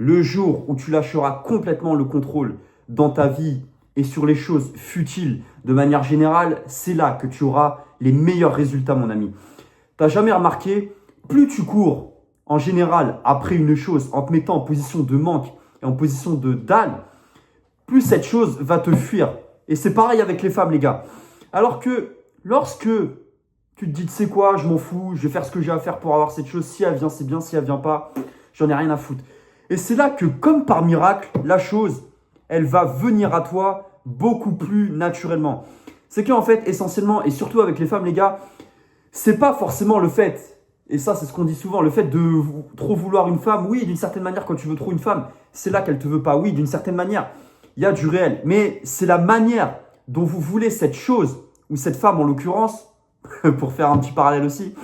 le jour où tu lâcheras complètement le contrôle dans ta vie et sur les choses futiles de manière générale, c'est là que tu auras les meilleurs résultats, mon ami. T'as jamais remarqué, plus tu cours en général après une chose en te mettant en position de manque et en position de dalle, plus cette chose va te fuir. Et c'est pareil avec les femmes, les gars. Alors que lorsque tu te dis, tu sais quoi, je m'en fous, je vais faire ce que j'ai à faire pour avoir cette chose. Si elle vient, c'est bien. Si elle vient pas, j'en ai rien à foutre. Et c'est là que, comme par miracle, la chose, elle va venir à toi beaucoup plus naturellement. C'est qu'en fait, essentiellement, et surtout avec les femmes, les gars, c'est pas forcément le fait, et ça c'est ce qu'on dit souvent, le fait de trop vouloir une femme. Oui, d'une certaine manière, quand tu veux trop une femme, c'est là qu'elle te veut pas. Oui, d'une certaine manière, il y a du réel. Mais c'est la manière dont vous voulez cette chose, ou cette femme en l'occurrence, pour faire un petit parallèle aussi,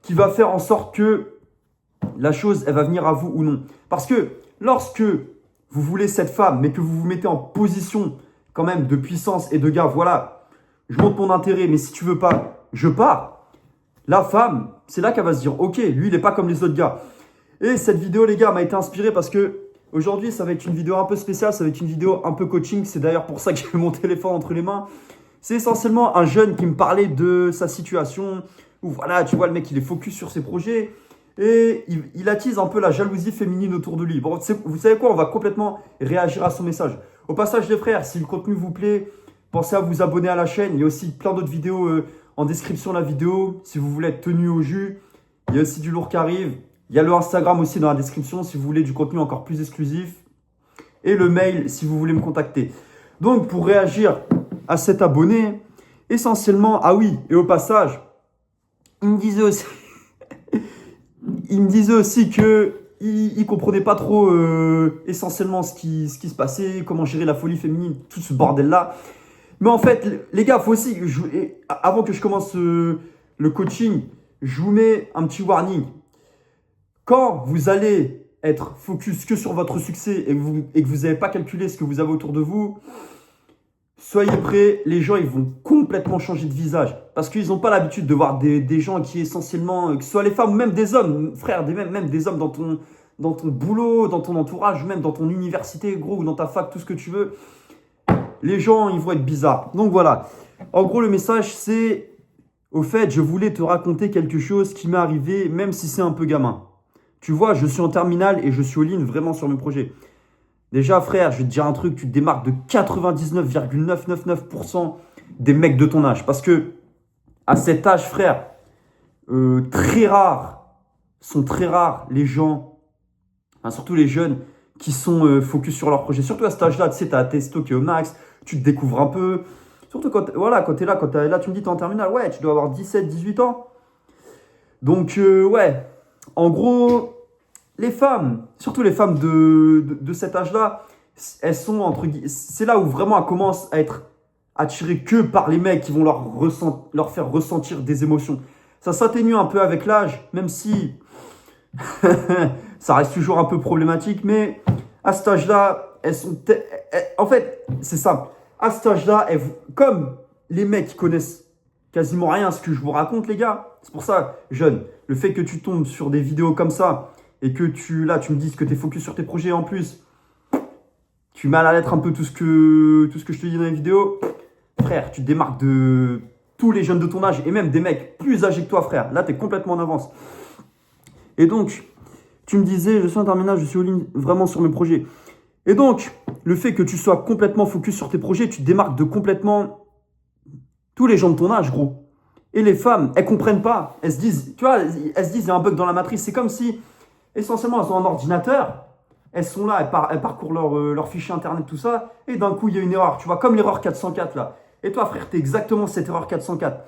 qui va faire en sorte que la chose, elle va venir à vous ou non. Parce que lorsque vous voulez cette femme, mais que vous vous mettez en position quand même de puissance et de gars, voilà, je montre mon intérêt, mais si tu veux pas, je pars. La femme, c'est là qu'elle va se dire, ok, lui, il n'est pas comme les autres gars. Et cette vidéo, les gars, m'a été inspirée parce que aujourd'hui, ça va être une vidéo un peu spéciale, ça va être une vidéo un peu coaching. C'est d'ailleurs pour ça que j'ai mon téléphone entre les mains. C'est essentiellement un jeune qui me parlait de sa situation, où voilà, tu vois, le mec, il est focus sur ses projets et il attise un peu la jalousie féminine autour de lui. Bon, vous savez quoi, on va complètement réagir à son message. Au passage, les frères, si le contenu vous plaît, pensez à vous abonner à la chaîne. Il y a aussi plein d'autres vidéos en description de la vidéo si vous voulez être tenu au jus. Il y a aussi du lourd qui arrive. Il y a le Instagram aussi dans la description si vous voulez du contenu encore plus exclusif. Et le mail si vous voulez me contacter. Donc, pour réagir à cet abonné, essentiellement, ah oui, et au passage, il me disait aussi, que il comprenait pas trop essentiellement ce qui se passait, comment gérer la folie féminine, tout ce bordel-là. Mais en fait, les gars, faut aussi, avant que je commence le coaching, je vous mets un petit warning. Quand vous allez être focus que sur votre succès et que vous n'avez pas calculé ce que vous avez autour de vous, soyez prêts, les gens ils vont complètement changer de visage. Parce qu'ils n'ont pas l'habitude de voir des gens qui essentiellement, que ce soit les femmes ou même des hommes, frère, même des hommes dans ton boulot, dans ton entourage, même dans ton université, gros, ou dans ta fac, tout ce que tu veux. Les gens, ils vont être bizarres. Donc voilà. En gros, le message, c'est, au fait, je voulais te raconter quelque chose qui m'est arrivé, même si c'est un peu gamin. Tu vois, je suis en terminale et je suis all-in vraiment sur mes projets. Déjà, frère, je vais te dire un truc, tu te démarques de 99,999% des mecs de ton âge. Parce que, à cet âge, frère, sont très rares les gens, enfin, surtout les jeunes, qui sont focus sur leur projet. Surtout à cet âge-là, tu sais, tu as testo qui est au max, tu te découvres un peu. Surtout quand, voilà, quand tu es là, là, tu me dis tu es en terminale, ouais, tu dois avoir 17, 18 ans. Donc, ouais, en gros, les femmes, surtout les femmes de cet âge-là, elles sont entre guillemets, c'est là où vraiment elles commencent à être attirées que par les mecs qui vont leur faire ressentir des émotions. Ça s'atténue un peu avec l'âge, même si ça reste toujours un peu problématique, mais à cet âge-là, en fait, c'est simple. À cet âge-là, comme les mecs qui connaissent quasiment rien à ce que je vous raconte, les gars, c'est pour ça, jeune, le fait que tu tombes sur des vidéos comme ça et que tu me dises que tu es focus sur tes projets en plus, tu mets à la lettre un peu tout ce que je te dis dans les vidéos, frère, tu te démarques de tous les jeunes de ton âge et même des mecs plus âgés que toi, frère. Là, tu es complètement en avance. Et donc, tu me disais, je suis en terminale, je suis all-in vraiment sur mes projets. Et donc, le fait que tu sois complètement focus sur tes projets, tu te démarques de complètement tous les gens de ton âge, gros. Et les femmes, elles comprennent pas. Elles se disent, tu vois, elles se disent, il y a un bug dans la matrice. C'est comme si, essentiellement, elles ont un ordinateur. Elles sont là, elles parcourent leur fichier internet, tout ça. Et d'un coup, il y a une erreur. Tu vois, comme l'erreur 404, là. Et toi, frère, t'es exactement cette erreur 404.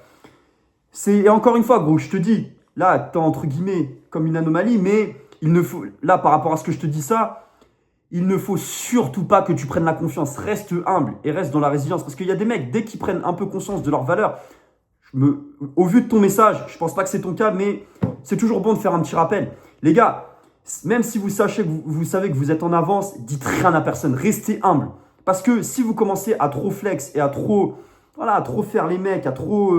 Et encore une fois, gros, je te dis, là, t'es entre guillemets comme une anomalie, mais il ne faut, là, par rapport à ce que je te dis ça, il ne faut surtout pas que tu prennes la confiance. Reste humble et reste dans la résilience. Parce qu'il y a des mecs, dès qu'ils prennent un peu conscience de leur valeur, au vu de ton message, je pense pas que c'est ton cas, mais c'est toujours bon de faire un petit rappel. Les gars, même si vous savez que vous êtes en avance, dites rien à personne. Restez humble. Parce que si vous commencez à trop flex et à trop faire les mecs, à trop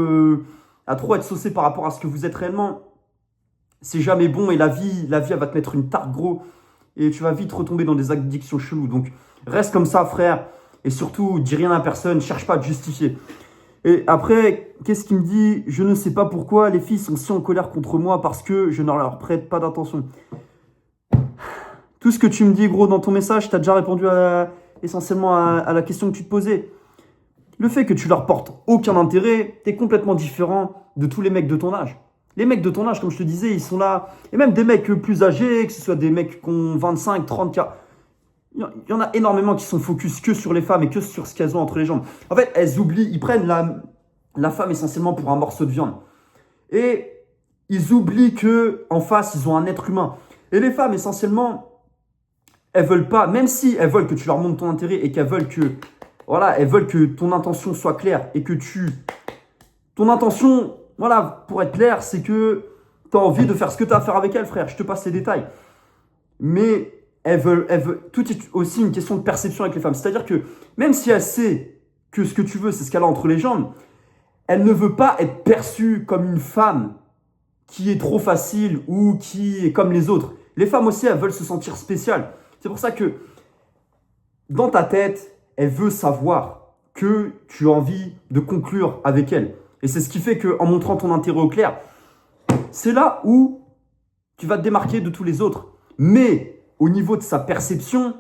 être saucé par rapport à ce que vous êtes réellement, c'est jamais bon et la vie, elle va te mettre une tarte, gros. et tu vas vite retomber dans des addictions cheloues. Donc, reste comme ça, frère. Et surtout, dis rien à personne, cherche pas à te justifier. Et après, qu'est-ce qu'il me dit? Je ne sais pas pourquoi les filles sont si en colère contre moi parce que je ne leur prête pas d'attention. Tout ce que tu me dis, gros, dans ton message, tu as déjà répondu essentiellement à la question que tu te posais. Le fait que tu leur portes aucun intérêt, tu es complètement différent de tous les mecs de ton âge. Les mecs de ton âge, comme je te disais, ils sont là. Et même des mecs plus âgés, que ce soit des mecs qui ont 25, 30, il y en a énormément qui sont focus que sur les femmes et que sur ce qu'elles ont entre les jambes. En fait, elles oublient, ils prennent la femme essentiellement pour un morceau de viande. Et ils oublient qu'en face, ils ont un être humain. Et les femmes, essentiellement, elles veulent pas, même si elles veulent que tu leur montres ton intérêt et qu'elles veulent que, voilà, elles veulent que ton intention soit claire et que ton intention, voilà, pour être clair, c'est que tu as envie de faire ce que tu as à faire avec elles, frère. Je te passe les détails. Mais elles veulent, tout est aussi une question de perception avec les femmes. C'est-à-dire que même si elle sait que ce que tu veux, c'est ce qu'elle a entre les jambes, elle ne veut pas être perçue comme une femme qui est trop facile ou qui est comme les autres. Les femmes aussi, elles veulent se sentir spéciales. C'est pour ça que dans ta tête, elle veut savoir que tu as envie de conclure avec elle. Et c'est ce qui fait qu'en montrant ton intérêt au clair, c'est là où tu vas te démarquer de tous les autres. Mais au niveau de sa perception,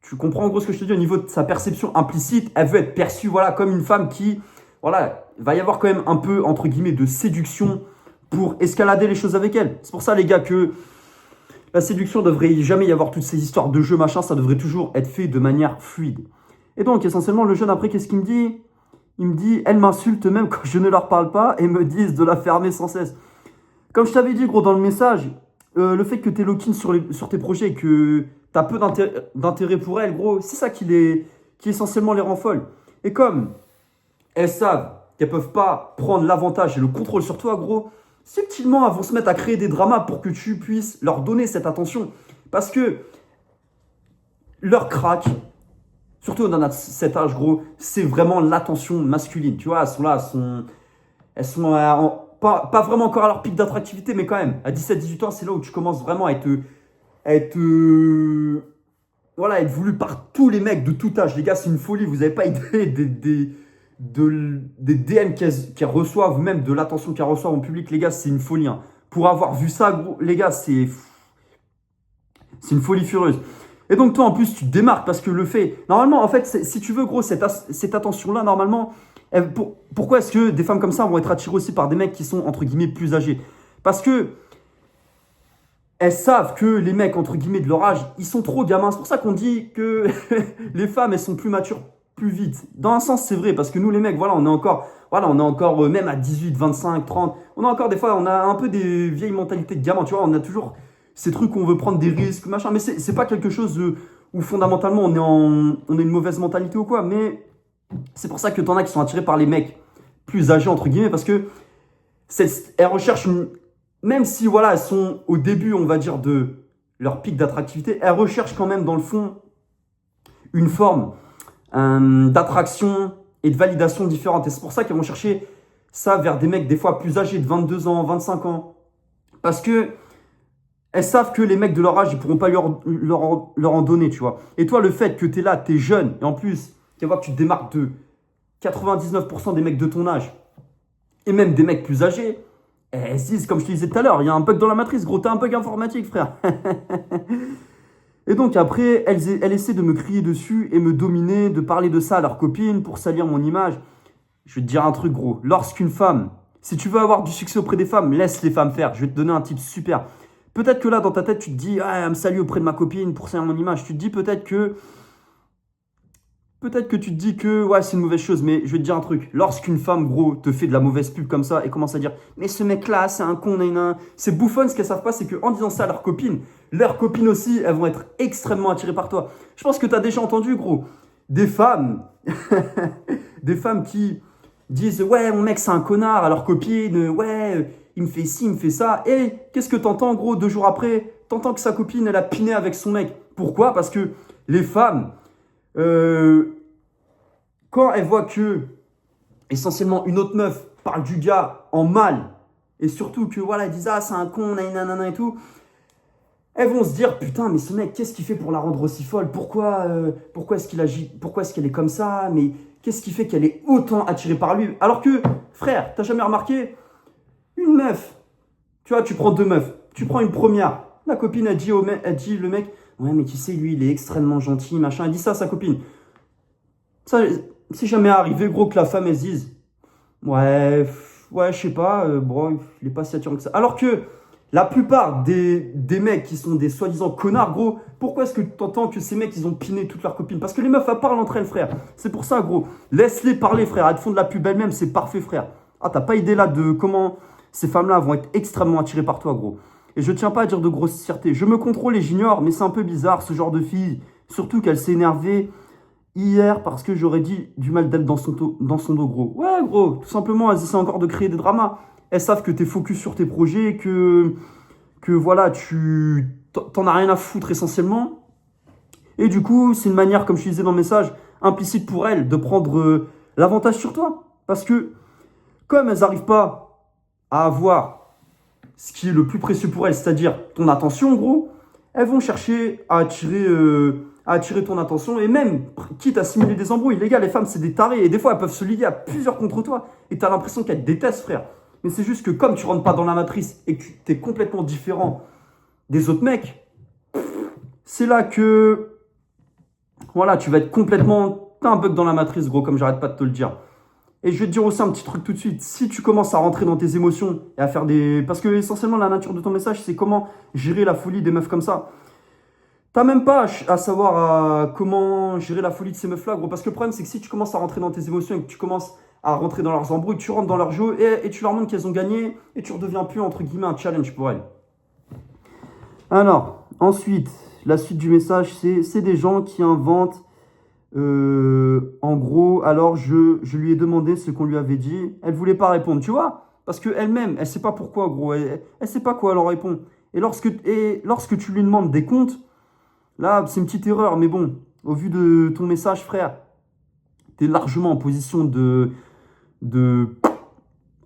tu comprends en gros ce que je te dis, au niveau de sa perception implicite, elle veut être perçue voilà, comme une femme qui, voilà, va y avoir quand même un peu, entre guillemets, de séduction pour escalader les choses avec elle. C'est pour ça, les gars, que la séduction devrait jamais y avoir toutes ces histoires de jeux, machin, ça devrait toujours être fait de manière fluide. Et donc, essentiellement, le jeune, après, qu'est-ce qu'il me dit? Il me dit, elle m'insulte même quand je ne leur parle pas et me disent de la fermer sans cesse. Comme je t'avais dit, gros, dans le message, le fait que tu es lock-in sur tes projets et que tu as peu d'intérêt pour elle, gros, c'est ça qui essentiellement les rend folles. Et comme elles savent qu'elles peuvent pas prendre l'avantage et le contrôle sur toi, gros, subtilement, elles vont se mettre à créer des dramas pour que tu puisses leur donner cette attention. Parce que leur crack, surtout dans cet âge, gros, c'est vraiment l'attention masculine. Tu vois, elles sont là, elles sont pas vraiment encore à leur pic d'attractivité, mais quand même, à 17-18 ans, c'est là où tu commences vraiment à être voulu par tous les mecs de tout âge. Les gars, c'est une folie. Vous n'avez pas idée des DM qu'elles reçoivent, ou même de l'attention qu'elles reçoivent en public. Les gars, c'est une folie. Hein. Pour avoir vu ça, gros, les gars, c'est une folie furieuse. Et donc, toi, en plus, tu te démarques parce que le fait... Normalement, en fait, si tu veux, gros, cette attention-là, normalement... Pourquoi est-ce que des femmes comme ça vont être attirées aussi par des mecs qui sont, entre guillemets, plus âgés? Parce que elles savent que les mecs, entre guillemets, de leur âge, ils sont trop gamins. C'est pour ça qu'on dit que les femmes, elles sont plus matures plus vite. Dans un sens, c'est vrai, parce que nous, les mecs, voilà, on est encore même à 18, 25, 30. On a encore des fois, on a un peu des vieilles mentalités de gamins, tu vois. On a toujours ces trucs où on veut prendre des risques, machin. Mais c'est pas quelque chose où fondamentalement, on a une mauvaise mentalité ou quoi. Mais c'est pour ça que t'en as qui sont attirés par les mecs plus âgés, entre guillemets, parce que elles recherchent même si voilà, elles sont au début, on va dire, de leur pic d'attractivité, elles recherchent quand même dans le fond une forme d'attraction et de validation différente. Et c'est pour ça qu'elles vont chercher ça vers des mecs des fois plus âgés, de 22 ans, 25 ans. Parce que elles savent que les mecs de leur âge, ils pourront pas leur en donner, tu vois. Et toi, le fait que tu es là, tu es jeune, et en plus, tu vois que tu te démarques de 99% des mecs de ton âge, et même des mecs plus âgés, elles se disent, comme je te disais tout à l'heure, il y a un bug dans la matrice, gros, t'as un bug informatique, frère. Et donc après, elles essaient de me crier dessus et me dominer, de parler de ça à leurs copines pour salir mon image. Je vais te dire un truc, gros. Lorsqu'une femme, si tu veux avoir du succès auprès des femmes, laisse les femmes faire. Je vais te donner un tip super. Peut-être que là, dans ta tête, tu te dis, ah, elle me salue auprès de ma copine pour salir mon image. Tu te dis peut-être que tu te dis que ouais, c'est une mauvaise chose, mais je vais te dire un truc. Lorsqu'une femme, gros, te fait de la mauvaise pub comme ça et commence à dire mais ce mec-là, c'est un con, c'est bouffonne, ce qu'elles savent pas, c'est qu'en disant ça à leurs copines aussi, elles vont être extrêmement attirées par toi. Je pense que tu as déjà entendu, gros, des femmes, des femmes qui disent ouais, mon mec, c'est un connard à leurs copines, ouais, il me fait ci, il me fait ça. Et qu'est-ce que t'entends, gros, 2 jours après? T'entends que sa copine, elle a piné avec son mec. Pourquoi? Parce que les femmes. Quand elle voit que essentiellement une autre meuf parle du gars en mal et surtout que voilà, elle dit ah c'est un con, nanana et tout, elles vont se dire, putain, mais ce mec, qu'est-ce qu'il fait pour la rendre aussi folle? Pourquoi est-ce qu'il agit? Pourquoi est-ce qu'elle est comme ça? Mais qu'est-ce qui fait qu'elle est autant attirée par lui? Alors que, frère, t'as jamais remarqué, une meuf, tu vois, tu prends deux meufs, tu prends une première, la copine, elle dit le mec, ouais, mais tu sais, lui, il est extrêmement gentil, machin, elle dit ça à sa copine. Ça, c'est jamais arrivé, gros, que la femme, elle se dise, ouais, je sais pas, bon, il est pas si attirant que ça. Alors que la plupart des mecs qui sont des soi-disant connards, gros, pourquoi est-ce que tu entends que ces mecs, ils ont piné toutes leurs copines? Parce que les meufs, elles parlent entre elles, frère. C'est pour ça, gros. Laisse-les parler, frère. Elles te font de la pub elles-mêmes, c'est parfait, frère. Ah, t'as pas idée là de comment ces femmes-là vont être extrêmement attirées par toi, gros. Et je tiens pas à dire de grossièreté. Je me contrôle et j'ignore, mais c'est un peu bizarre, ce genre de fille. Surtout qu'elle s'est énervée hier parce que j'aurais dit du mal d'elle dans son dos, gros. Ouais, gros, tout simplement, elles essaient encore de créer des dramas. Elles savent que t'es focus sur tes projets, que voilà, t'en as rien à foutre essentiellement. Et du coup, c'est une manière, comme je te disais dans le message, implicite pour elles de prendre l'avantage sur toi. Parce que, comme elles n'arrivent pas à avoir ce qui est le plus précieux pour elles, c'est-à-dire ton attention, gros, elles vont chercher à attirer ton attention et même, quitte à simuler des embrouilles. Les gars, les femmes, c'est des tarés et des fois, elles peuvent se lier à plusieurs contre toi et tu as l'impression qu'elles te détestent, frère. Mais c'est juste que comme tu rentres pas dans la matrice et que tu es complètement différent des autres mecs, c'est là que, voilà, tu vas être complètement, t'as un bug dans la matrice, gros, comme j'arrête pas de te le dire. Et je vais te dire aussi un petit truc tout de suite. Si tu commences à rentrer dans tes émotions et à faire des... Parce que essentiellement, la nature de ton message, c'est comment gérer la folie des meufs comme ça. T'as même pas à savoir comment gérer la folie de ces meufs-là, gros. Parce que le problème, c'est que si tu commences à rentrer dans tes émotions et que tu commences à rentrer dans leurs embrouilles, tu rentres dans leur jeu et tu leur montres qu'elles ont gagné et tu redeviens plus, entre guillemets, un challenge pour elles. Alors, ensuite, la suite du message, c'est des gens qui inventent... en gros, alors je lui ai demandé ce qu'on lui avait dit. Elle voulait pas répondre, tu vois? Parce qu'elle-même, elle sait pas pourquoi, gros. Elle sait pas quoi elle en répond. Et lorsque tu lui demandes des comptes, là, c'est une petite erreur. Mais bon, au vu de ton message, frère, t'es largement en position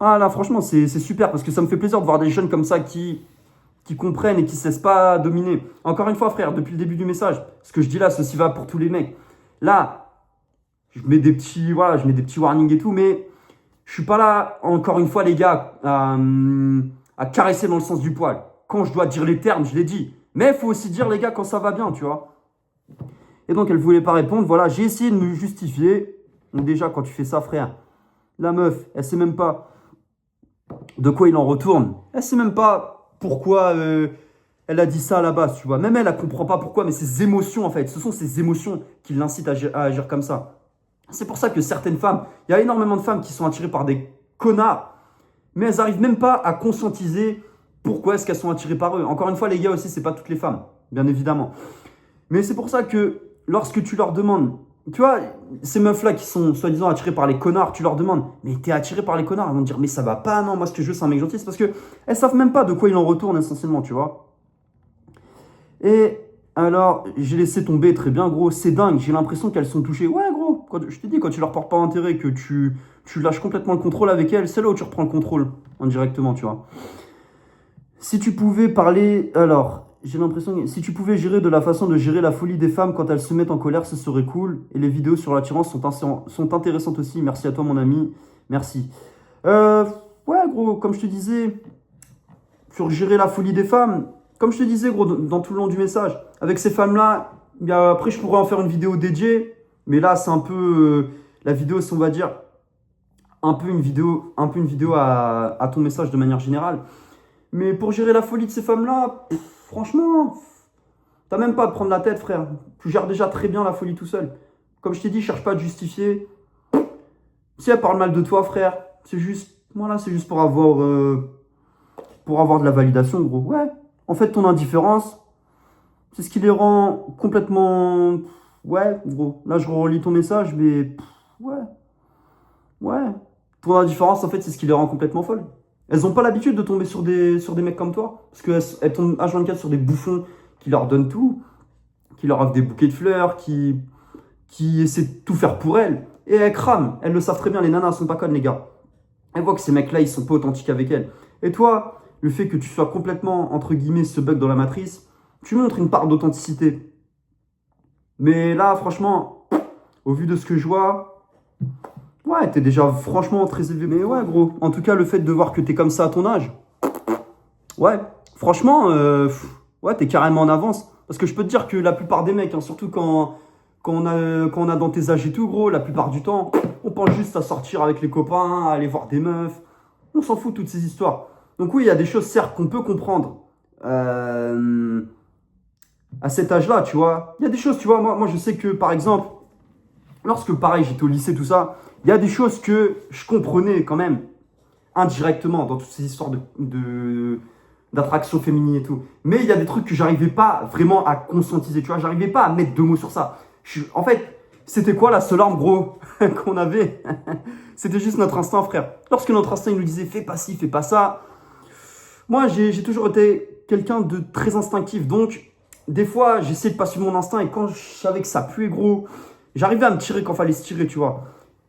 Ah là, franchement, c'est super. Parce que ça me fait plaisir de voir des jeunes comme ça qui comprennent et qui se laissent pas dominer. Encore une fois, frère, depuis le début du message, ce que je dis là, ceci va pour tous les mecs. Là, je mets des petits warnings et tout, mais je suis pas là, encore une fois, les gars, à caresser dans le sens du poil. Quand je dois dire les termes, je les dis. Mais il faut aussi dire, les gars, quand ça va bien, tu vois. Et donc, elle voulait pas répondre. Voilà, j'ai essayé de me justifier. Donc déjà, quand tu fais ça, frère, la meuf, elle sait même pas de quoi il en retourne. Elle sait même pas pourquoi elle a dit ça à la base, tu vois. Même elle comprend pas pourquoi, mais ses émotions, en fait. Ce sont ses émotions qui l'incitent à agir comme ça. C'est pour ça que certaines femmes, il y a énormément de femmes qui sont attirées par des connards, mais elles n'arrivent même pas à conscientiser pourquoi est-ce qu'elles sont attirées par eux. Encore une fois, les gars aussi, c'est pas toutes les femmes, bien évidemment. Mais c'est pour ça que lorsque tu leur demandes, tu vois, ces meufs-là qui sont soi-disant attirées par les connards, tu leur demandes, mais t'es attiré par les connards? Elles vont te dire, mais ça va pas, non, moi ce que je veux, c'est un mec gentil. C'est parce qu'elles savent même pas de quoi il en retourne essentiellement, tu vois. Et alors, j'ai laissé tomber, très bien, gros, c'est dingue, j'ai l'impression qu'elles sont touchées. Ouais, gros, je t'ai dit, quand tu leur portes pas intérêt, que tu lâches complètement le contrôle avec elles, c'est là où tu reprends le contrôle, indirectement, tu vois. Si tu pouvais parler, alors, j'ai l'impression que si tu pouvais gérer de la façon de gérer la folie des femmes quand elles se mettent en colère, ce serait cool. Et les vidéos sur l'attirance sont intéressantes aussi. Merci à toi, mon ami. Merci. Ouais, gros, comme je te disais, sur gérer la folie des femmes, comme je te disais, gros, dans tout le long du message, avec ces femmes-là, après, je pourrais en faire une vidéo dédiée. Mais là, c'est un peu la vidéo, on va dire, un peu une vidéo à ton message de manière générale. Mais pour gérer la folie de ces femmes-là, franchement, t'as même pas à te prendre la tête, frère. Tu gères déjà très bien la folie tout seul. Comme je t'ai dit, cherche pas à te justifier. Si elle parle mal de toi, frère, c'est juste pour avoir de la validation, gros. Ouais. En fait, ton indifférence, c'est ce qui les rend complètement... Ouais, gros. Là, je relis ton message, mais... Ouais. Ton indifférence, en fait, c'est ce qui les rend complètement folles. Elles n'ont pas l'habitude de tomber sur des mecs comme toi. Parce qu'elles tombent H24 sur des bouffons qui leur donnent tout, qui leur offrent des bouquets de fleurs, qui essaient de tout faire pour elles. Et elles crament. Elles le savent très bien, les nanas ne sont pas connes, les gars. Elles voient que ces mecs-là, ils sont pas authentiques avec elles. Et toi, le fait que tu sois complètement, entre guillemets, ce bug dans la matrice, tu montres une part d'authenticité. Mais là, franchement, au vu de ce que je vois, ouais, t'es déjà franchement très élevé. Mais ouais, gros, en tout cas, le fait de voir que t'es comme ça à ton âge, ouais, franchement, ouais, t'es carrément en avance. Parce que je peux te dire que la plupart des mecs, hein, surtout quand on a dans tes âges et tout, gros, la plupart du temps, on pense juste à sortir avec les copains, à aller voir des meufs. On s'en fout de toutes ces histoires. Donc oui, il y a des choses, certes, qu'on peut comprendre à cet âge-là, tu vois. Il y a des choses, tu vois, moi je sais que, par exemple, lorsque, pareil, j'étais au lycée, tout ça, il y a des choses que je comprenais quand même indirectement dans toutes ces histoires d'attraction féminine et tout. Mais il y a des trucs que j'arrivais pas vraiment à conscientiser, tu vois. J'arrivais pas à mettre deux mots sur ça. En fait, c'était quoi la seule arme, gros, qu'on avait? C'était juste notre instinct, frère. Lorsque notre instinct il nous disait fais pas ci, fais pas ça. Moi, j'ai toujours été quelqu'un de très instinctif. Donc, des fois, j'essayais de pas suivre mon instinct. Et quand je savais que ça puait, gros, j'arrivais à me tirer quand fallait se tirer, tu vois.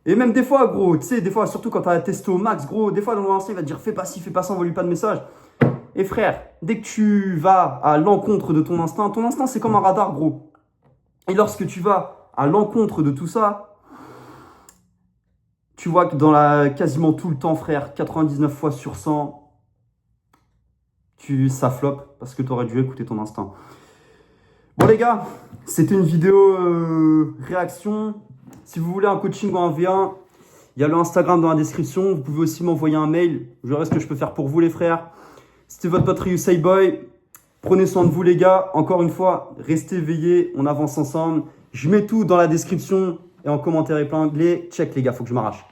Et même des fois, gros, tu sais, des fois, surtout quand t'as testé au max, gros, des fois, dans mon instinct, il va te dire fais pas ci, fais pas ça, envoie lui pas de message. Et frère, dès que tu vas à l'encontre de ton instinct, c'est comme un radar, gros. Et lorsque tu vas à l'encontre de tout ça, tu vois que quasiment tout le temps, frère, 99 fois sur 100, ça floppe parce que tu aurais dû écouter ton instinct. Bon les gars, c'était une vidéo réaction. Si vous voulez un coaching ou un V1, il y a le Instagram dans la description. Vous pouvez aussi m'envoyer un mail. Je verrai ce que je peux faire pour vous les frères. C'était votre pote Ryu Say Boy. Prenez soin de vous les gars. Encore une fois, restez éveillés. On avance ensemble. Je mets tout dans la description et en commentaire épinglé. Check les gars, faut que je m'arrache.